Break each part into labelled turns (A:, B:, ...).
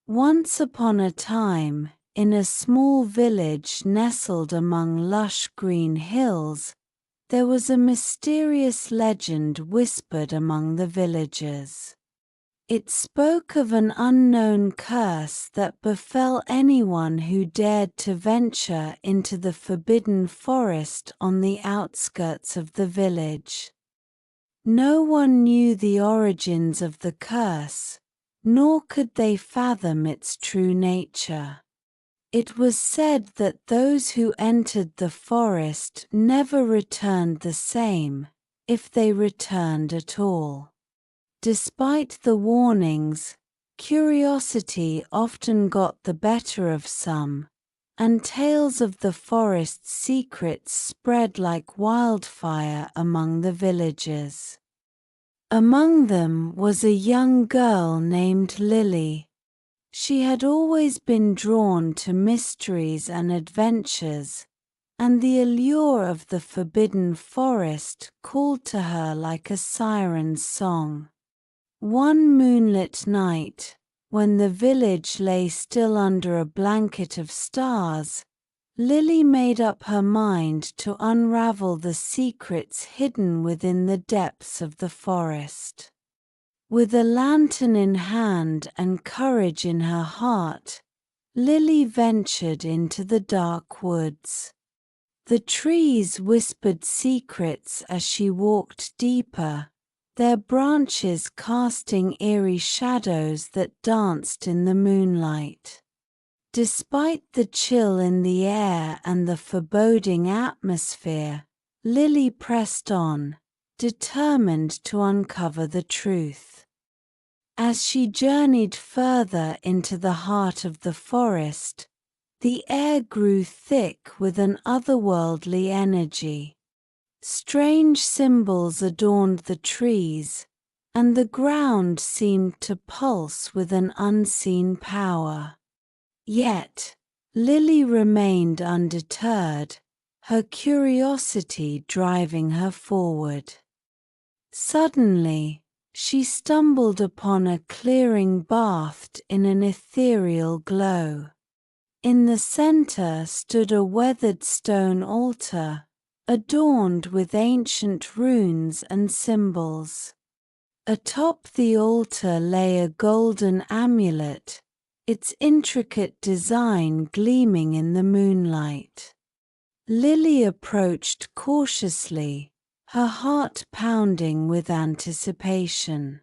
A: Once upon a time, in a small village nestled among lush green hills, there was a mysterious legend whispered among the villagers. It spoke of an unknown curse that befell anyone who dared to venture into the forbidden forest on the outskirts of the village. No one knew the origins of the curse, nor could they fathom its true nature. It was said that those who entered the forest never returned the same, if they returned at all. Despite the warnings, curiosity often got the better of some, and tales of the forest's secrets spread like wildfire among the villagers. Among them was a young girl named Lily. She had always been drawn to mysteries and adventures, and the allure of the forbidden forest called to her like a siren's song. One moonlit night, when the village lay still under a blanket of stars, Lily made up her mind to unravel the secrets hidden within the depths of the forest. With a lantern in hand and courage in her heart, Lily ventured into the dark woods. The trees whispered secrets as she walked deeper, their branches casting eerie shadows that danced in the moonlight. Despite the chill in the air and the foreboding atmosphere, Lily pressed on, determined to uncover the truth. As she journeyed further into the heart of the forest, the air grew thick with an otherworldly energy. Strange symbols adorned the trees, and the ground seemed to pulse with an unseen power. Yet, Lily remained undeterred, her curiosity driving her forward. Suddenly, she stumbled upon a clearing bathed in an ethereal glow. In the center stood a weathered stone altar, adorned with ancient runes and symbols. Atop the altar lay a golden amulet, its intricate design gleaming in the moonlight. Lily approached cautiously, her heart pounding with anticipation.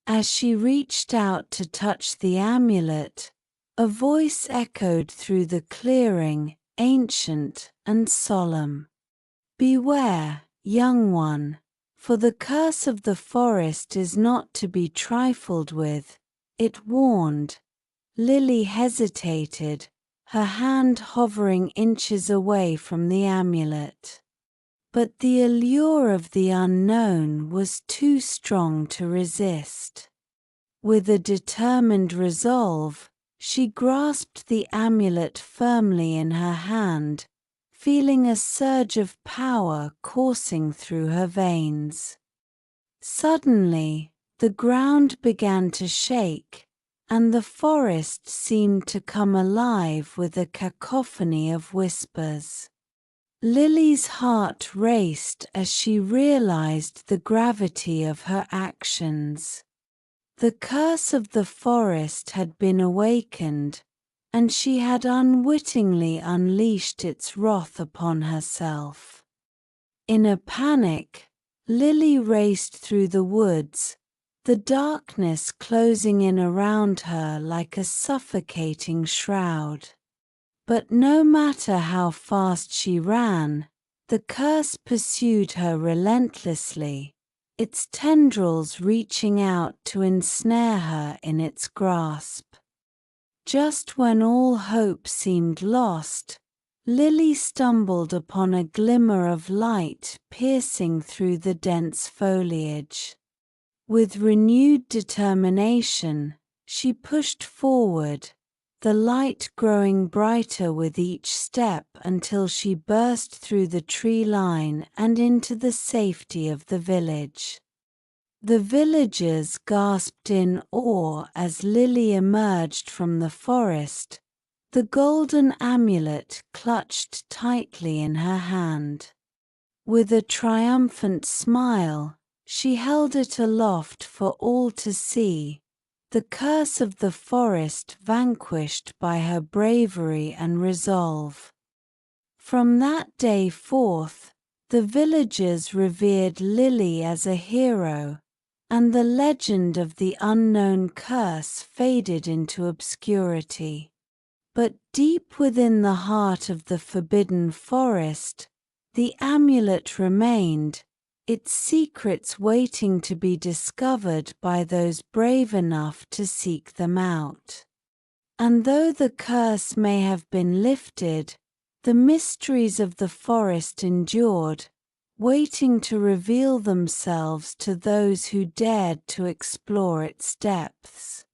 A: As she reached out to touch the amulet, a voice echoed through the clearing, ancient and solemn. "Beware, young one, for the curse of the forest is not to be trifled with," it warned. Lily hesitated, her hand hovering inches away from the amulet. But the allure of the unknown was too strong to resist. With a determined resolve, she grasped the amulet firmly in her hand, feeling a surge of power coursing through her veins. Suddenly, the ground began to shake, and the forest seemed to come alive with a cacophony of whispers. Lily's heart raced as she realized the gravity of her actions. The curse of the forest had been awakened, and she had unwittingly unleashed its wrath upon herself. In a panic, Lily raced through the woods, the darkness closing in around her like a suffocating shroud. But no matter how fast she ran, the curse pursued her relentlessly, its tendrils reaching out to ensnare her in its grasp. Just when all hope seemed lost, Lily stumbled upon a glimmer of light piercing through the dense foliage. With renewed determination, she pushed forward, the light growing brighter with each step until she burst through the tree line and into the safety of the village. The villagers gasped in awe as Lily emerged from the forest, the golden amulet clutched tightly in her hand. With a triumphant smile, she held it aloft for all to see, the curse of the forest vanquished by her bravery and resolve. From that day forth, the villagers revered Lily as a hero, and the legend of the unknown curse faded into obscurity. But deep within the heart of the forbidden forest, the amulet remained, its secrets waiting to be discovered by those brave enough to seek them out. And though the curse may have been lifted, the mysteries of the forest endured, waiting to reveal themselves to those who dared to explore its depths.